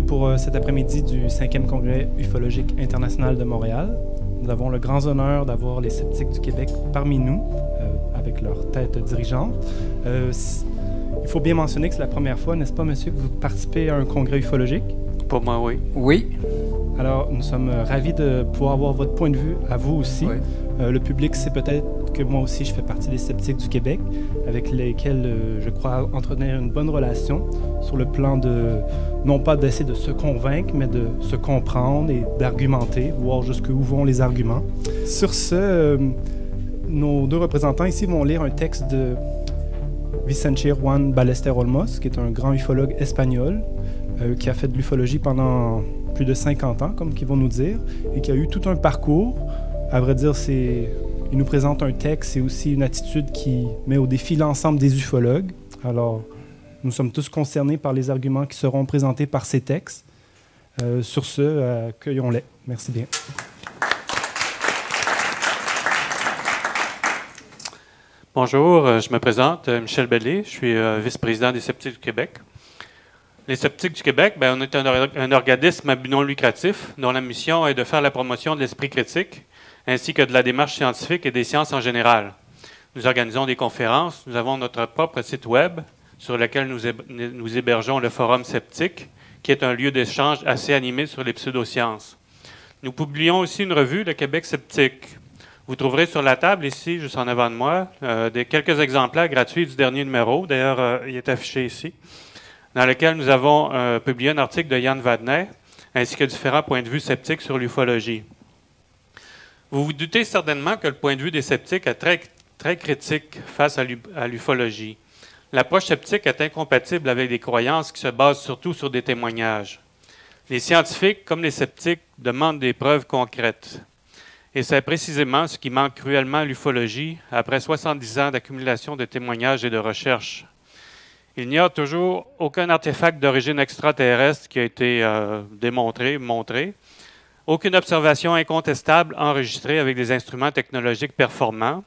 pour cet après-midi du 5e Congrès ufologique international de Montréal. Nous avons le grand honneur d'avoir les sceptiques du Québec parmi nous, avec leur tête dirigeante. Il faut bien mentionner que c'est la première fois, n'est-ce pas, monsieur, que vous participez à un congrès ufologique? Pour moi, oui. Oui. Alors, nous sommes ravis de pouvoir avoir votre point de vue, à vous aussi. Oui. Le public sait peut-être que moi aussi, je fais partie des sceptiques du Québec, avec lesquels je crois entretenir une bonne relation sur le plan de, non pas d'essayer de se convaincre, mais de se comprendre et d'argumenter, voir jusqu'où vont les arguments. Sur ce, nos deux représentants ici vont lire un texte de Vicente Juan Ballester Olmos, qui est un grand ufologue espagnol, qui a fait de l'ufologie pendant plus de 50 ans, comme qu'ils vont nous dire, et qui a eu tout un parcours. À vrai dire, il nous présente un texte et aussi une attitude qui met au défi l'ensemble des ufologues. Alors, nous sommes tous concernés par les arguments qui seront présentés par ces textes. Sur ce, accueillons-les. Merci bien. Bonjour, je me présente, Michel Bellé, je suis vice-président des Sceptiques du Québec. Les Sceptiques du Québec, on est un organisme à but non lucratif dont la mission est de faire la promotion de l'esprit critique ainsi que de la démarche scientifique et des sciences en général. Nous organisons des conférences, nous avons notre propre site web sur lequel nous hébergeons le Forum Sceptique, qui est un lieu d'échange assez animé sur les pseudosciences. Nous publions aussi une revue, le Québec Sceptique. Vous trouverez sur la table ici, juste en avant de moi, quelques exemplaires gratuits du dernier numéro, d'ailleurs il est affiché ici, dans lequel nous avons publié un article de Yann Vadnet, ainsi que différents points de vue sceptiques sur l'ufologie. Vous vous doutez certainement que le point de vue des sceptiques est très critique face à l'ufologie. L'approche sceptique est incompatible avec des croyances qui se basent surtout sur des témoignages. Les scientifiques, comme les sceptiques, demandent des preuves concrètes. Et c'est précisément ce qui manque cruellement à l'ufologie après 70 ans d'accumulation de témoignages et de recherches. Il n'y a toujours aucun artefact d'origine extraterrestre qui a été montré. Aucune observation incontestable enregistrée avec des instruments technologiques performants.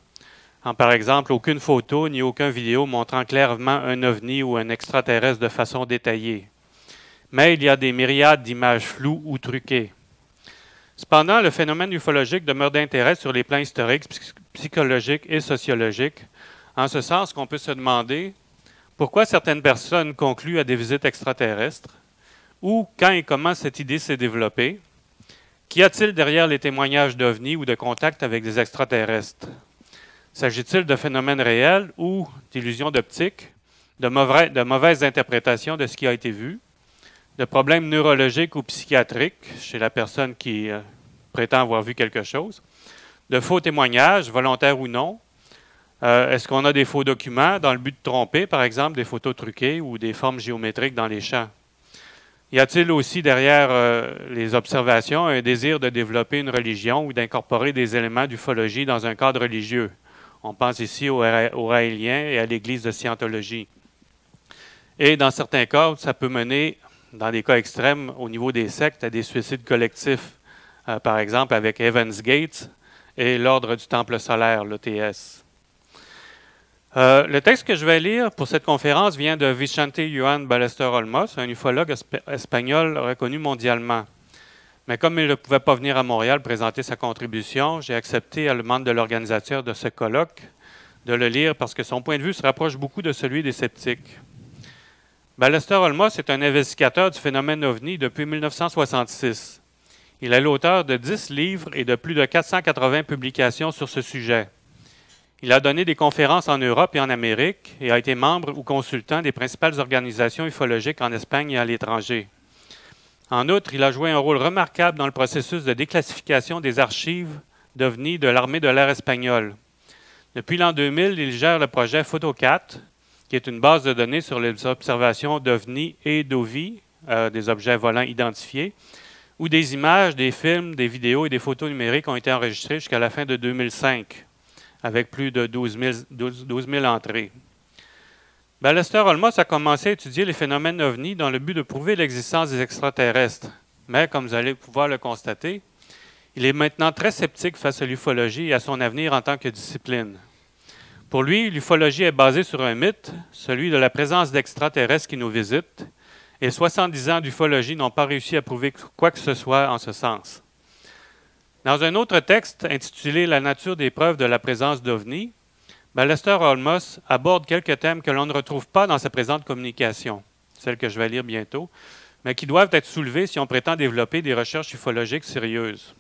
Par exemple, aucune photo ni aucune vidéo montrant clairement un ovni ou un extraterrestre de façon détaillée. Mais il y a des myriades d'images floues ou truquées. Cependant, le phénomène ufologique demeure d'intérêt sur les plans historiques, psychologiques et sociologiques, en ce sens qu'on peut se demander pourquoi certaines personnes concluent à des visites extraterrestres, ou quand et comment cette idée s'est développée. Qu'y a-t-il derrière les témoignages d'ovnis ou de contacts avec des extraterrestres? S'agit-il de phénomènes réels ou d'illusions d'optique, de mauvaises interprétations de ce qui a été vu, de problèmes neurologiques ou psychiatriques chez la personne qui prétend avoir vu quelque chose, de faux témoignages, volontaires ou non? Est-ce qu'on a des faux documents dans le but de tromper, par exemple, des photos truquées ou des formes géométriques dans les champs? Y a-t-il aussi derrière les observations un désir de développer une religion ou d'incorporer des éléments d'ufologie dans un cadre religieux? On pense ici aux Raéliens et à l'Église de Scientologie. Et dans certains cas, ça peut mener, dans des cas extrêmes, au niveau des sectes, à des suicides collectifs. Par exemple, avec Evans Gates et l'Ordre du Temple solaire, l'OTS. Le texte que je vais lire pour cette conférence vient de Vicente Juan Ballester Olmos, un ufologue espagnol reconnu mondialement. Mais comme il ne pouvait pas venir à Montréal présenter sa contribution, j'ai accepté à la demande de l'organisateur de ce colloque de le lire parce que son point de vue se rapproche beaucoup de celui des sceptiques. Ballester Olmos est un investigateur du phénomène OVNI depuis 1966. Il est l'auteur de 10 livres et de plus de 480 publications sur ce sujet. Il a donné des conférences en Europe et en Amérique et a été membre ou consultant des principales organisations ufologiques en Espagne et à l'étranger. En outre, il a joué un rôle remarquable dans le processus de déclassification des archives d'OVNI de l'armée de l'air espagnole. Depuis l'an 2000, il gère le projet PhotoCat, qui est une base de données sur les observations d'OVNI et d'OVI, des objets volants identifiés, où des images, des films, des vidéos et des photos numériques ont été enregistrées jusqu'à la fin de 2005. Avec plus de 12 000 entrées. Ballester Olmos a commencé à étudier les phénomènes OVNI dans le but de prouver l'existence des extraterrestres. Mais, comme vous allez pouvoir le constater, il est maintenant très sceptique face à l'ufologie et à son avenir en tant que discipline. Pour lui, l'ufologie est basée sur un mythe, celui de la présence d'extraterrestres qui nous visitent, et 70 ans d'ufologie n'ont pas réussi à prouver quoi que ce soit en ce sens. Dans un autre texte intitulé « La nature des preuves de la présence d'OVNI », Ballester-Olmos aborde quelques thèmes que l'on ne retrouve pas dans sa présente communication, celle que je vais lire bientôt, mais qui doivent être soulevés si on prétend développer des recherches ufologiques sérieuses.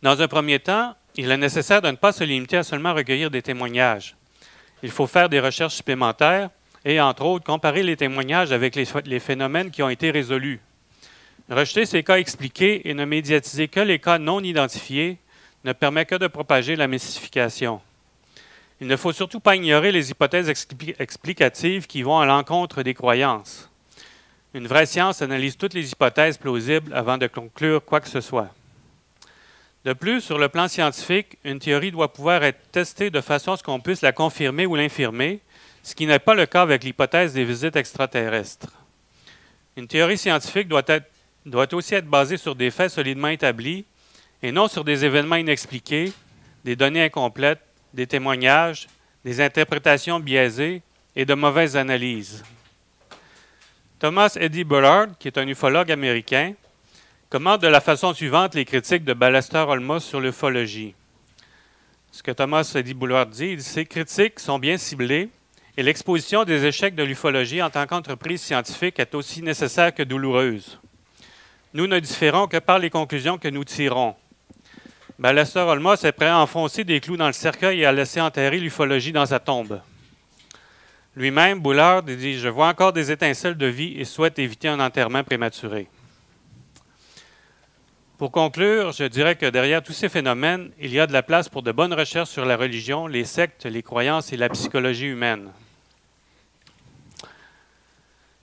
Dans un premier temps, il est nécessaire de ne pas se limiter à seulement recueillir des témoignages. Il faut faire des recherches supplémentaires et, entre autres, comparer les témoignages avec les phénomènes qui ont été résolus. Rejeter ces cas expliqués et ne médiatiser que les cas non identifiés ne permet que de propager la mystification. Il ne faut surtout pas ignorer les hypothèses explicatives qui vont à l'encontre des croyances. Une vraie science analyse toutes les hypothèses plausibles avant de conclure quoi que ce soit. De plus, sur le plan scientifique, une théorie doit pouvoir être testée de façon à ce qu'on puisse la confirmer ou l'infirmer, ce qui n'est pas le cas avec l'hypothèse des visites extraterrestres. Une théorie scientifique doit aussi être basée sur des faits solidement établis et non sur des événements inexpliqués, des données incomplètes, des témoignages, des interprétations biaisées et de mauvaises analyses. Thomas Eddy Bullard, qui est un ufologue américain, commente de la façon suivante les critiques de Ballester-Olmos sur l'ufologie. Ce que Thomas Eddy Bullard dit, ces critiques sont bien ciblées et l'exposition des échecs de l'ufologie en tant qu'entreprise scientifique est aussi nécessaire que douloureuse. Nous ne différons que par les conclusions que nous tirons. Ballester-Olmos est prêt à enfoncer des clous dans le cercueil et à laisser enterrer l'ufologie dans sa tombe. Lui-même, Bullard dit « Je vois encore des étincelles de vie et souhaite éviter un enterrement prématuré ». Pour conclure, je dirais que derrière tous ces phénomènes, il y a de la place pour de bonnes recherches sur la religion, les sectes, les croyances et la psychologie humaine.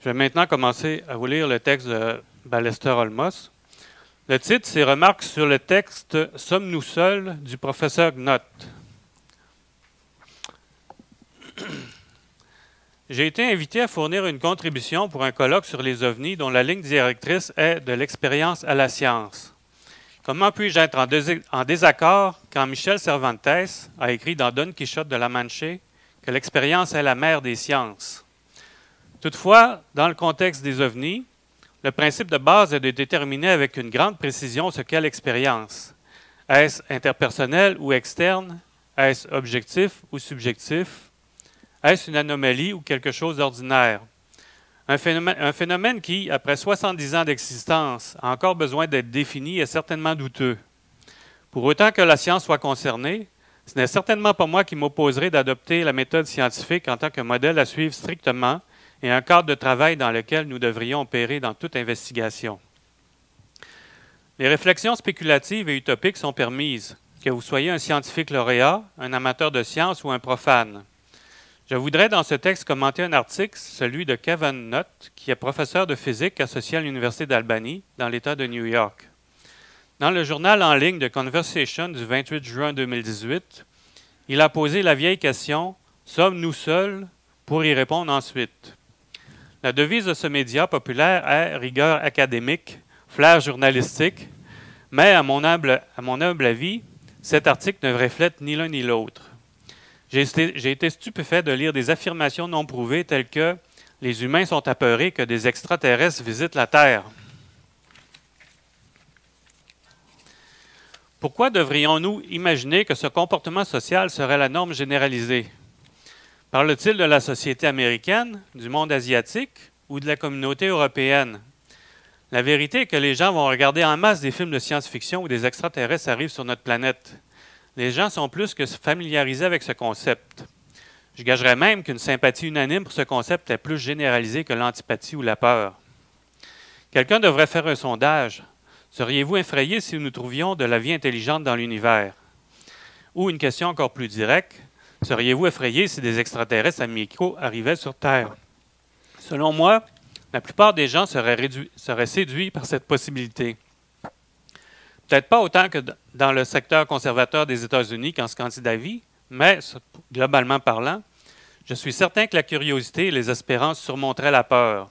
Je vais maintenant commencer à vous lire le texte de Ballester-Olmos. Le titre, c'est « Remarques sur le texte « Sommes-nous seuls » du professeur Gnott. J'ai été invité à fournir une contribution pour un colloque sur les ovnis dont la ligne directrice est « De l'expérience à la science ». Comment puis-je être en désaccord quand Michel Cervantes a écrit dans Don Quichotte de la Manche que l'expérience est la mère des sciences? Toutefois, dans le contexte des ovnis, le principe de base est de déterminer avec une grande précision ce qu'est l'expérience. Est-ce interpersonnel ou externe? Est-ce objectif ou subjectif? Est-ce une anomalie ou quelque chose d'ordinaire? Un phénomène qui, après 70 ans d'existence, a encore besoin d'être défini est certainement douteux. Pour autant que la science soit concernée, ce n'est certainement pas moi qui m'opposerai d'adopter la méthode scientifique en tant que modèle à suivre strictement et un cadre de travail dans lequel nous devrions opérer dans toute investigation. Les réflexions spéculatives et utopiques sont permises, que vous soyez un scientifique lauréat, un amateur de science ou un profane. Je voudrais dans ce texte commenter un article, celui de Kevin Nutt, qui est professeur de physique associé à l'Université d'Albany, dans l'État de New York. Dans le journal en ligne de Conversation du 28 juin 2018, il a posé la vieille question « Sommes-nous seuls ?» pour y répondre ensuite. La devise de ce média populaire est « rigueur académique, flair journalistique », mais à mon humble avis, cet article ne reflète ni l'un ni l'autre. J'ai été stupéfait de lire des affirmations non prouvées telles que « les humains sont apeurés que des extraterrestres visitent la Terre ». Pourquoi devrions-nous imaginer que ce comportement social serait la norme généralisée? Parle-t-il de la société américaine, du monde asiatique ou de la communauté européenne? La vérité est que les gens vont regarder en masse des films de science-fiction où des extraterrestres arrivent sur notre planète. Les gens sont plus que familiarisés avec ce concept. Je gagerais même qu'une sympathie unanime pour ce concept est plus généralisée que l'antipathie ou la peur. Quelqu'un devrait faire un sondage. Seriez-vous effrayé si nous trouvions de la vie intelligente dans l'univers? Ou une question encore plus directe. Seriez-vous effrayé si des extraterrestres amicaux arrivaient sur Terre? Selon moi, la plupart des gens seraient séduits par cette possibilité. Peut-être pas autant que dans le secteur conservateur des États-Unis qu'en Scandinavie, mais globalement parlant, je suis certain que la curiosité et les espérances surmonteraient la peur.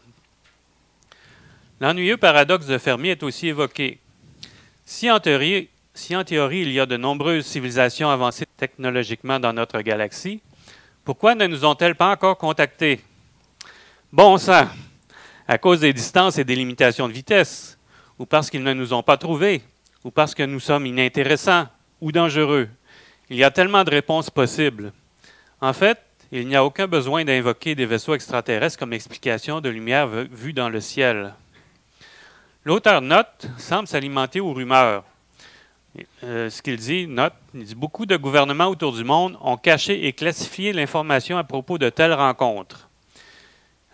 L'ennuyeux paradoxe de Fermi est aussi évoqué. Si en théorie il y a de nombreuses civilisations avancées technologiquement dans notre galaxie, pourquoi ne nous ont-elles pas encore contactés? Bon sang! à cause des distances et des limitations de vitesse, ou parce qu'ils ne nous ont pas trouvés, ou parce que nous sommes inintéressants ou dangereux. Il y a tellement de réponses possibles. En fait, il n'y a aucun besoin d'invoquer des vaisseaux extraterrestres comme explication de lumière vue dans le ciel. L'auteur note semble s'alimenter aux rumeurs. Ce qu'il dit, il dit « Beaucoup de gouvernements autour du monde ont caché et classifié l'information à propos de telles rencontres.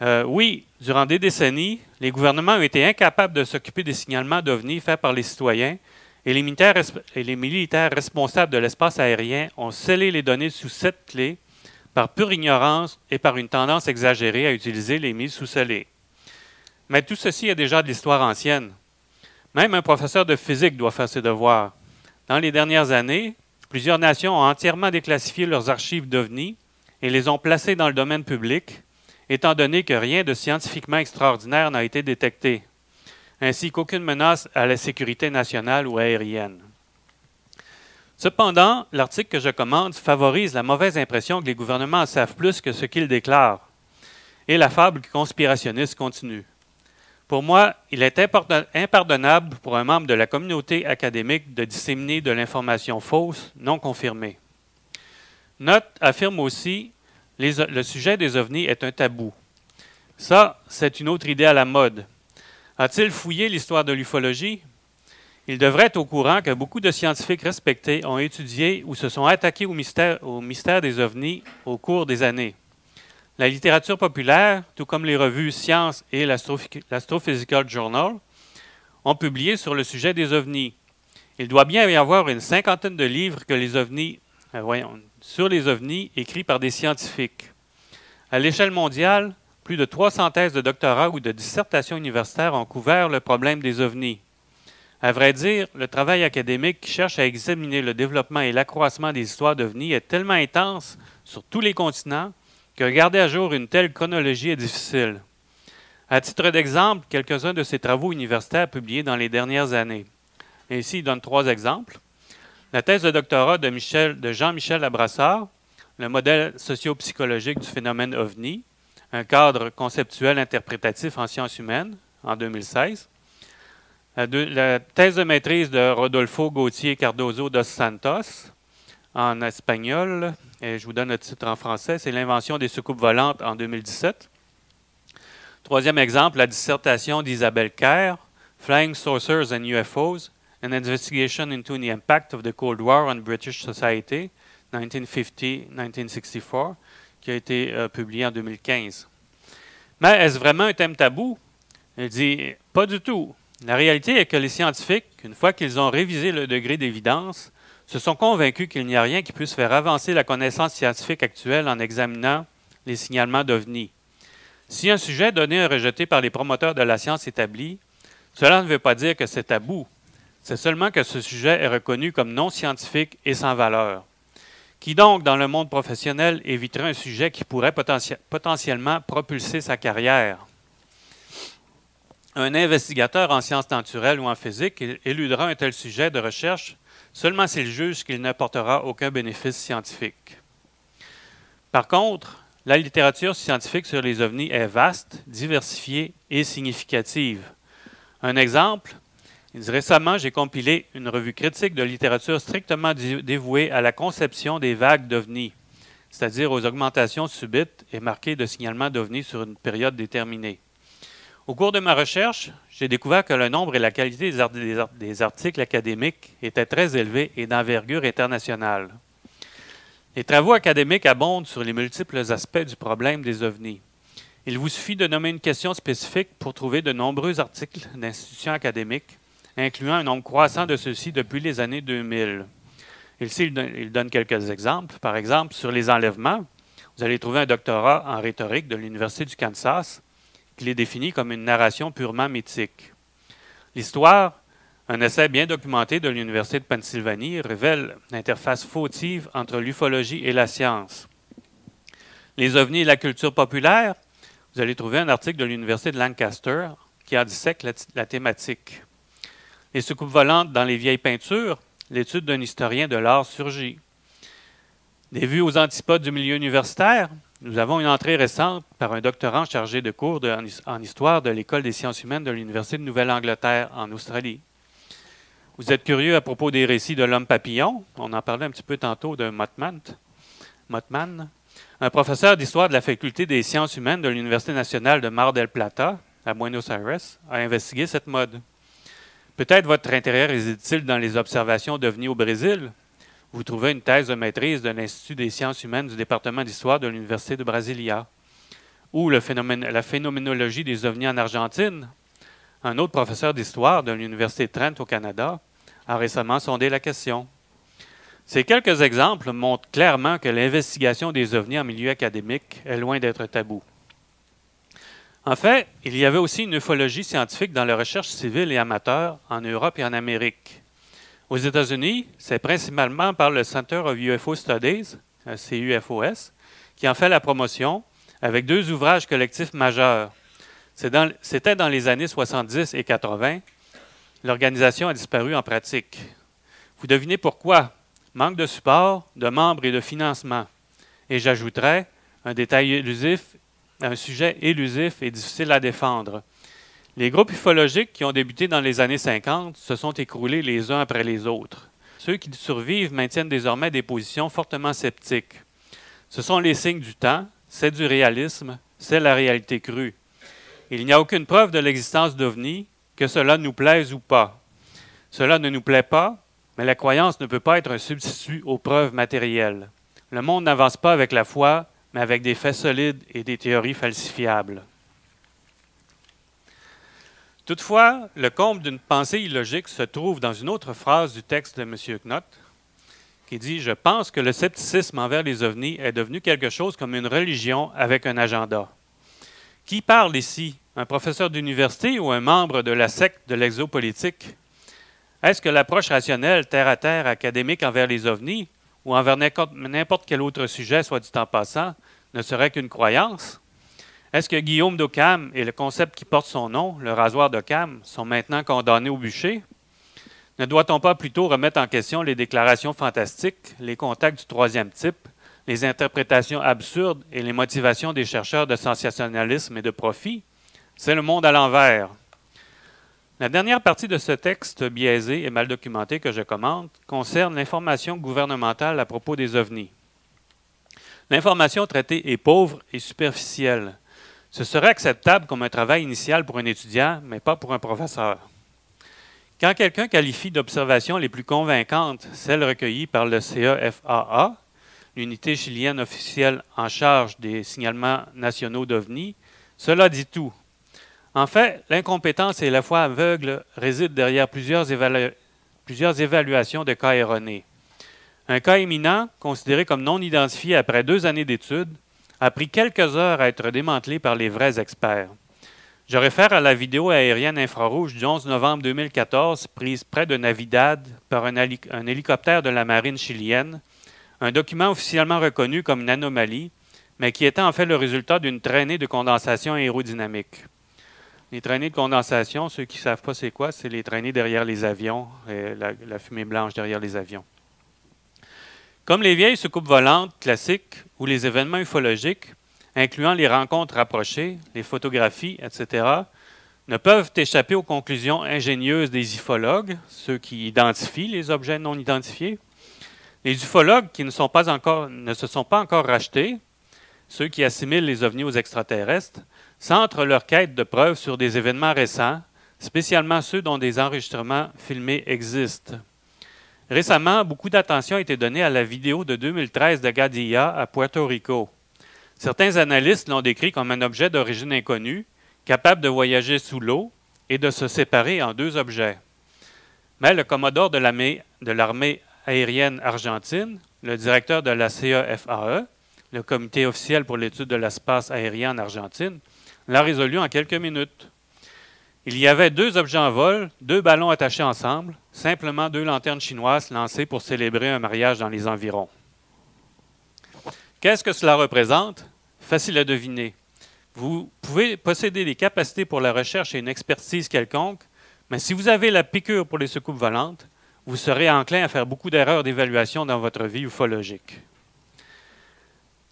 Oui, durant des décennies, les gouvernements ont été incapables de s'occuper des signalements d'OVNI faits par les citoyens et les militaires responsables de l'espace aérien ont scellé les données sous cette clé par pure ignorance et par une tendance exagérée à utiliser les mises sous-scellées. Mais tout ceci est déjà de l'histoire ancienne. Même un professeur de physique doit faire ses devoirs. Dans les dernières années, plusieurs nations ont entièrement déclassifié leurs archives d'OVNI et les ont placées dans le domaine public, étant donné que rien de scientifiquement extraordinaire n'a été détecté, ainsi qu'aucune menace à la sécurité nationale ou aérienne. Cependant, l'article que je commande favorise la mauvaise impression que les gouvernements en savent plus que ce qu'ils déclarent, et la fable conspirationniste continue. Pour moi, il est impardonnable pour un membre de la communauté académique de disséminer de l'information fausse, non confirmée. Note affirme aussi « Le sujet des ovnis est un tabou ». Ça, c'est une autre idée à la mode. A-t-il fouillé l'histoire de l'ufologie? Il devrait être au courant que beaucoup de scientifiques respectés ont étudié ou se sont attaqués au mystère des ovnis au cours des années. La littérature populaire, tout comme les revues Science et l'Astrophysical Journal, ont publié sur le sujet des ovnis. Il doit bien y avoir une 50aine de livres sur les ovnis écrits par des scientifiques. À l'échelle mondiale, plus de 300 thèses de doctorat ou de dissertation universitaire ont couvert le problème des ovnis. À vrai dire, le travail académique qui cherche à examiner le développement et l'accroissement des histoires d'ovnis est tellement intense sur tous les continents que garder à jour une telle chronologie est difficile. À titre d'exemple, quelques-uns de ces travaux universitaires publiés dans les dernières années. Ici, il donne 3 exemples. La thèse de doctorat de Jean-Michel Labrassard, le modèle socio-psychologique du phénomène OVNI, un cadre conceptuel interprétatif en sciences humaines, en 2016. La thèse de maîtrise de Rodolfo Gautier Cardozo dos Santos, en espagnol, et je vous donne le titre en français, c'est l'invention des soucoupes volantes en 2017. 3e exemple, la dissertation d'Isabelle Kerr, Flying Saucers and UFOs, An Investigation into the Impact of the Cold War on British Society, 1950-1964, qui a été publiée en 2015. Mais est-ce vraiment un thème tabou? Elle dit, pas du tout. La réalité est que les scientifiques, une fois qu'ils ont révisé le degré d'évidence, se sont convaincus qu'il n'y a rien qui puisse faire avancer la connaissance scientifique actuelle en examinant les signalements d'OVNI. Si un sujet donné est rejeté par les promoteurs de la science établie, cela ne veut pas dire que c'est tabou. C'est seulement que ce sujet est reconnu comme non scientifique et sans valeur. Qui donc, dans le monde professionnel, éviterait un sujet qui pourrait potentiellement propulser sa carrière? Un investigateur en sciences naturelles ou en physique éludera un tel sujet de recherche seulement s'il juge qu'il n'apportera aucun bénéfice scientifique. Par contre, la littérature scientifique sur les ovnis est vaste, diversifiée et significative. Un exemple, récemment, j'ai compilé une revue critique de littérature strictement dévouée à la conception des vagues d'ovnis, c'est-à-dire aux augmentations subites et marquées de signalements d'ovnis sur une période déterminée. Au cours de ma recherche, j'ai découvert que le nombre et la qualité des articles académiques étaient très élevés et d'envergure internationale. Les travaux académiques abondent sur les multiples aspects du problème des ovnis. Il vous suffit de nommer une question spécifique pour trouver de nombreux articles d'institutions académiques, incluant un nombre croissant de ceux-ci depuis les années 2000. Ici, il donne quelques exemples. Par exemple, sur les enlèvements, vous allez trouver un doctorat en rhétorique de l'Université du Kansas qui les définit comme une narration purement mythique. L'histoire, un essai bien documenté de l'Université de Pennsylvanie, révèle l'interface fautive entre l'ufologie et la science. Les ovnis et la culture populaire, vous allez trouver un article de l'Université de Lancaster qui en dissèque la thématique. Les soucoupes volantes dans les vieilles peintures, l'étude d'un historien de l'art surgit. Des vues aux antipodes du milieu universitaire, Nous avons une entrée récente par un doctorant chargé de cours en histoire de l'École des sciences humaines de l'Université de Nouvelle-Angleterre en Australie. Vous êtes curieux à propos des récits de l'homme papillon? On en parlait un petit peu tantôt de Mottman. Un professeur d'histoire de la Faculté des sciences humaines de l'Université nationale de Mar del Plata, à Buenos Aires, a investigué cette mode. Peut-être votre intérêt réside-t-il dans les observations d'OVNI au Brésil? Vous trouvez une thèse de maîtrise de l'Institut des sciences humaines du département d'histoire de l'Université de Brasilia. Ou la phénoménologie des ovnis en Argentine. Un autre professeur d'histoire de l'Université de Trent au Canada a récemment sondé la question. Ces quelques exemples montrent clairement que l'investigation des ovnis en milieu académique est loin d'être tabou. En fait, il y avait aussi une ufologie scientifique dans la recherche civile et amateur en Europe et en Amérique. Aux États-Unis, c'est principalement par le Center of UFO Studies, CUFOS, qui en fait la promotion avec 2 ouvrages collectifs majeurs. C'était dans les années 70 et 80. L'organisation a disparu en pratique. Vous devinez pourquoi? Manque de support, de membres et de financement. Et j'ajouterais un détail élusif, un sujet élusif et difficile à défendre. Les groupes ufologiques qui ont débuté dans les années 50 se sont écroulés les uns après les autres. Ceux qui survivent maintiennent désormais des positions fortement sceptiques. Ce sont les signes du temps, c'est du réalisme, c'est la réalité crue. Il n'y a aucune preuve de l'existence d'OVNI, que cela nous plaise ou pas. Cela ne nous plaît pas, mais la croyance ne peut pas être un substitut aux preuves matérielles. Le monde n'avance pas avec la foi, mais avec des faits solides et des théories falsifiables. Toutefois, le comble d'une pensée illogique se trouve dans une autre phrase du texte de M. Knott, qui dit « Je pense que le scepticisme envers les ovnis est devenu quelque chose comme une religion avec un agenda. » Qui parle ici? Un professeur d'université ou un membre de la secte de l'exopolitique? Est-ce que l'approche rationnelle, terre-à-terre, académique envers les ovnis, ou envers n'importe quel autre sujet, soit dit en passant, ne serait qu'une croyance? Est-ce que Guillaume d'Occam et le concept qui porte son nom, le rasoir d'Occam, sont maintenant condamnés au bûcher? Ne doit-on pas plutôt remettre en question les déclarations fantastiques, les contacts du troisième type, les interprétations absurdes et les motivations des chercheurs de sensationnalisme et de profit? C'est le monde à l'envers. La dernière partie de ce texte biaisé et mal documenté que je commente concerne l'information gouvernementale à propos des ovnis. L'information traitée est pauvre et superficielle. Ce serait acceptable comme un travail initial pour un étudiant, mais pas pour un professeur. Quand quelqu'un qualifie d'observations les plus convaincantes celles recueillies par le CEFAA, l'unité chilienne officielle en charge des signalements nationaux d'OVNI, cela dit tout. En fait, l'incompétence et la foi aveugle résident derrière plusieurs évaluations de cas erronés. Un cas éminent, considéré comme non identifié après 2 années d'études, a pris quelques heures à être démantelé par les vrais experts. Je réfère à la vidéo aérienne infrarouge du 11 novembre 2014 prise près de Navidad par un hélicoptère de la marine chilienne, un document officiellement reconnu comme une anomalie, mais qui était en fait le résultat d'une traînée de condensation aérodynamique. Les traînées de condensation, ceux qui ne savent pas c'est quoi, c'est les traînées derrière les avions, la fumée blanche derrière les avions. Comme les vieilles soucoupes volantes classiques ou les événements ufologiques, incluant les rencontres rapprochées, les photographies, etc., ne peuvent échapper aux conclusions ingénieuses des ufologues, ceux qui identifient les objets non identifiés. Les ufologues qui ne se sont pas encore rachetés, ceux qui assimilent les ovnis aux extraterrestres, centrent leur quête de preuves sur des événements récents, spécialement ceux dont des enregistrements filmés existent. Récemment, beaucoup d'attention a été donnée à la vidéo de 2013 de Gadilla à Puerto Rico. Certains analystes l'ont décrit comme un objet d'origine inconnue, capable de voyager sous l'eau et de se séparer en 2 objets. Mais le commodore de l'armée aérienne argentine, le directeur de la CEFAE, le comité officiel pour l'étude de l'espace aérien en Argentine, l'a résolu en quelques minutes. Il y avait 2 objets en vol, 2 ballons attachés ensemble, simplement 2 lanternes chinoises lancées pour célébrer un mariage dans les environs. Qu'est-ce que cela représente? Facile à deviner. Vous pouvez posséder des capacités pour la recherche et une expertise quelconque, mais si vous avez la piqûre pour les soucoupes volantes, vous serez enclin à faire beaucoup d'erreurs d'évaluation dans votre vie ufologique.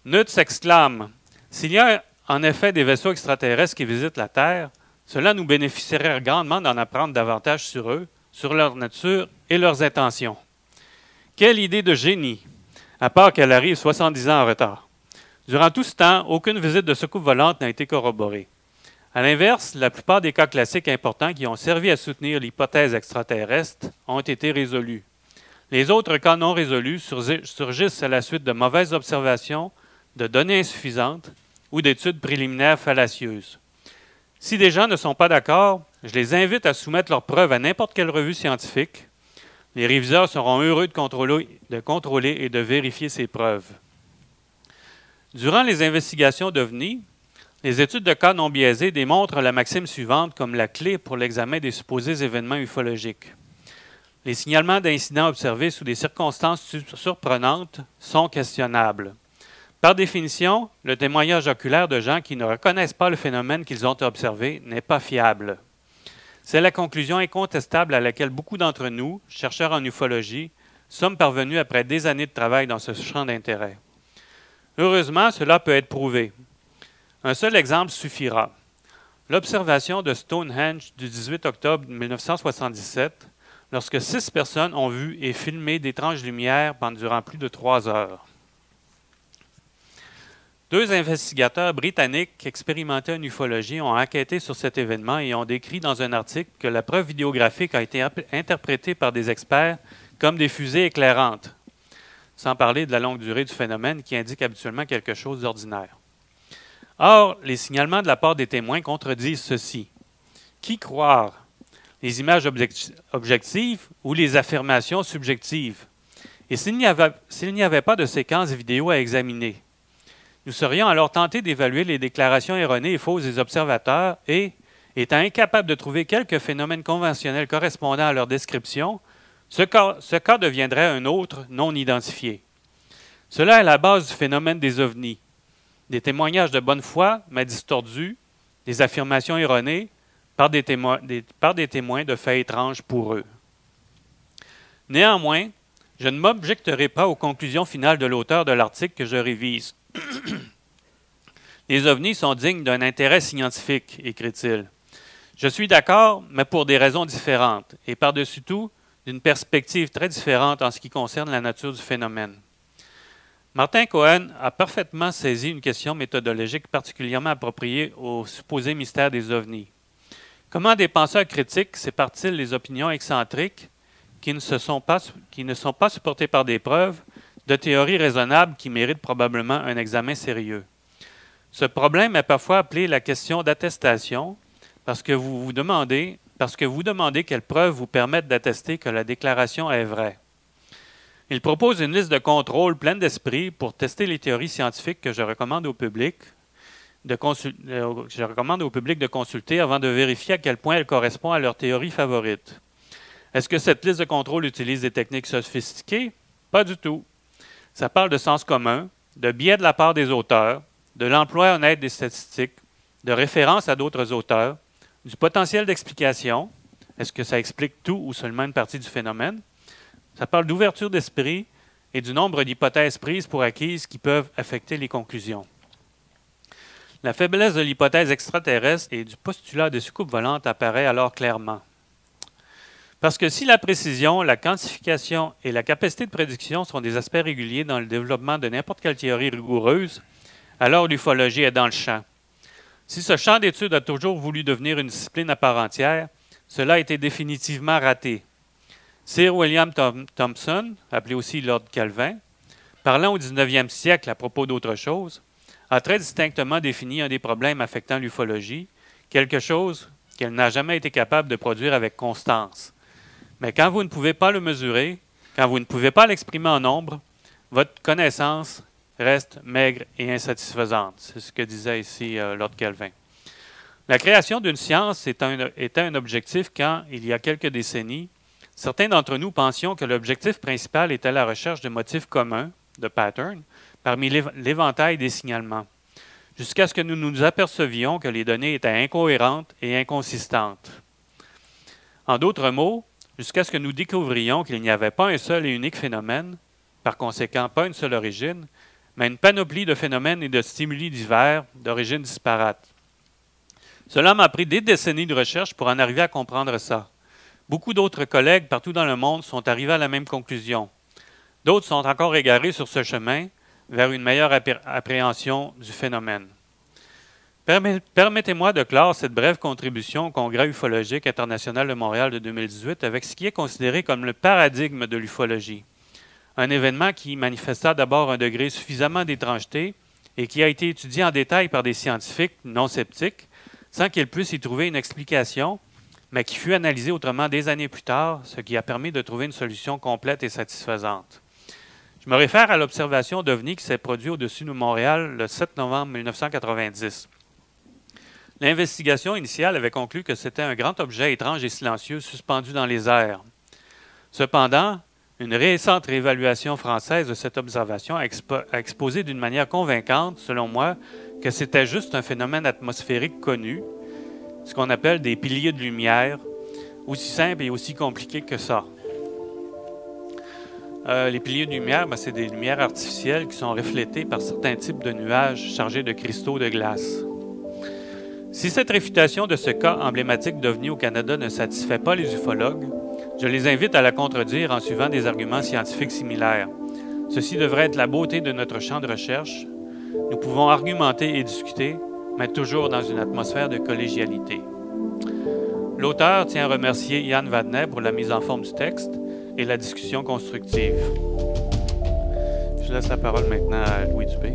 Nut s'exclame S'il y a en effet des vaisseaux extraterrestres qui visitent la Terre, cela nous bénéficierait grandement d'en apprendre davantage sur eux, sur leur nature et leurs intentions. Quelle idée de génie, à part qu'elle arrive 70 ans en retard. Durant tout ce temps, aucune visite de soucoupe volante n'a été corroborée. À l'inverse, la plupart des cas classiques importants qui ont servi à soutenir l'hypothèse extraterrestre ont été résolus. Les autres cas non résolus surgissent à la suite de mauvaises observations, de données insuffisantes ou d'études préliminaires fallacieuses. Si des gens ne sont pas d'accord, je les invite à soumettre leurs preuves à n'importe quelle revue scientifique. Les réviseurs seront heureux de contrôler et de vérifier ces preuves. Durant les investigations d'OVNI, les études de cas non biaisées démontrent la maxime suivante comme la clé pour l'examen des supposés événements ufologiques. Les signalements d'incidents observés sous des circonstances surprenantes sont questionnables. Par définition, le témoignage oculaire de gens qui ne reconnaissent pas le phénomène qu'ils ont observé n'est pas fiable. C'est la conclusion incontestable à laquelle beaucoup d'entre nous, chercheurs en ufologie, sommes parvenus après des années de travail dans ce champ d'intérêt. Heureusement, cela peut être prouvé. Un seul exemple suffira. L'observation de Stonehenge du 18 octobre 1977, lorsque 6 personnes ont vu et filmé d'étranges lumières durant plus de 3 heures. 2 investigateurs britanniques expérimentés en ufologie ont enquêté sur cet événement et ont décrit dans un article que la preuve vidéographique a été interprétée par des experts comme des fusées éclairantes, sans parler de la longue durée du phénomène qui indique habituellement quelque chose d'ordinaire. Or, les signalements de la part des témoins contredisent ceci. Qui croire? Les images objectives ou les affirmations subjectives? Et s'il n'y avait pas de séquence vidéo à examiner? Nous serions alors tentés d'évaluer les déclarations erronées et fausses des observateurs et, étant incapables de trouver quelques phénomènes conventionnels correspondant à leur description, ce cas deviendrait un autre non identifié. Cela est la base du phénomène des ovnis. Des témoignages de bonne foi, mais distordus, des affirmations erronées par des témoins de faits étranges pour eux. Néanmoins, je ne m'objecterai pas aux conclusions finales de l'auteur de l'article que je révise. Les ovnis sont dignes d'un intérêt scientifique, écrit-il. Je suis d'accord, mais pour des raisons différentes, et par-dessus tout, d'une perspective très différente en ce qui concerne la nature du phénomène. Martin Cohen a parfaitement saisi une question méthodologique particulièrement appropriée au supposé mystère des ovnis. Comment des penseurs critiques séparent-ils les opinions excentriques qui ne sont pas supportées par des preuves de théories raisonnables qui méritent probablement un examen sérieux? Ce problème est parfois appelé la question d'attestation parce que vous demandez quelles preuves vous permettent d'attester que la déclaration est vraie. Il propose une liste de contrôles pleine d'esprit pour tester les théories scientifiques que je recommande au public de consulter avant de vérifier à quel point elles correspondent à leur théorie favorite. Est-ce que cette liste de contrôles utilise des techniques sophistiquées? Pas du tout. Ça parle de sens commun, de biais de la part des auteurs, de l'emploi honnête des statistiques, de référence à d'autres auteurs, du potentiel d'explication. Est-ce que ça explique tout ou seulement une partie du phénomène? Ça parle d'ouverture d'esprit et du nombre d'hypothèses prises pour acquises qui peuvent affecter les conclusions. La faiblesse de l'hypothèse extraterrestre et du postulat de soucoupe volante apparaît alors clairement. Parce que si la précision, la quantification et la capacité de prédiction sont des aspects réguliers dans le développement de n'importe quelle théorie rigoureuse, alors l'ufologie est dans le champ. Si ce champ d'études a toujours voulu devenir une discipline à part entière, cela a été définitivement raté. Sir William Thomson, appelé aussi Lord Kelvin, parlant au 19e siècle à propos d'autre chose, a très distinctement défini un des problèmes affectant l'ufologie, quelque chose qu'elle n'a jamais été capable de produire avec constance. Mais quand vous ne pouvez pas le mesurer, quand vous ne pouvez pas l'exprimer en nombre, votre connaissance reste maigre et insatisfaisante. C'est ce que disait ici Lord Kelvin. La création d'une science était un objectif quand, il y a quelques décennies, certains d'entre nous pensions que l'objectif principal était la recherche de motifs communs, de patterns, parmi l'éventail des signalements, jusqu'à ce que nous nous apercevions que les données étaient incohérentes et inconsistantes. En d'autres mots, jusqu'à ce que nous découvrions qu'il n'y avait pas un seul et unique phénomène, par conséquent pas une seule origine, mais une panoplie de phénomènes et de stimuli divers d'origine disparate. Cela m'a pris des décennies de recherche pour en arriver à comprendre ça. Beaucoup d'autres collègues partout dans le monde sont arrivés à la même conclusion. D'autres sont encore égarés sur ce chemin vers une meilleure appréhension du phénomène. Permettez-moi de clore cette brève contribution au Congrès ufologique international de Montréal de 2018 avec ce qui est considéré comme le paradigme de l'ufologie. Un événement qui manifesta d'abord un degré suffisamment d'étrangeté et qui a été étudié en détail par des scientifiques non sceptiques sans qu'ils puissent y trouver une explication, mais qui fut analysé autrement des années plus tard, ce qui a permis de trouver une solution complète et satisfaisante. Je me réfère à l'observation d'OVNI qui s'est produite au-dessus de Montréal le 7 novembre 1990. L'investigation initiale avait conclu que c'était un grand objet étrange et silencieux suspendu dans les airs. Cependant, une récente réévaluation française de cette observation a exposé d'une manière convaincante, selon moi, que c'était juste un phénomène atmosphérique connu, ce qu'on appelle des piliers de lumière, aussi simple et aussi compliqué que ça. Les piliers de lumière, c'est des lumières artificielles qui sont reflétées par certains types de nuages chargés de cristaux de glace. Si cette réfutation de ce cas emblématique d'OVNI au Canada ne satisfait pas les ufologues, je les invite à la contredire en suivant des arguments scientifiques similaires. Ceci devrait être la beauté de notre champ de recherche. Nous pouvons argumenter et discuter, mais toujours dans une atmosphère de collégialité. L'auteur tient à remercier Yann Vadnet pour la mise en forme du texte et la discussion constructive. Je laisse la parole maintenant à Louis Dubé.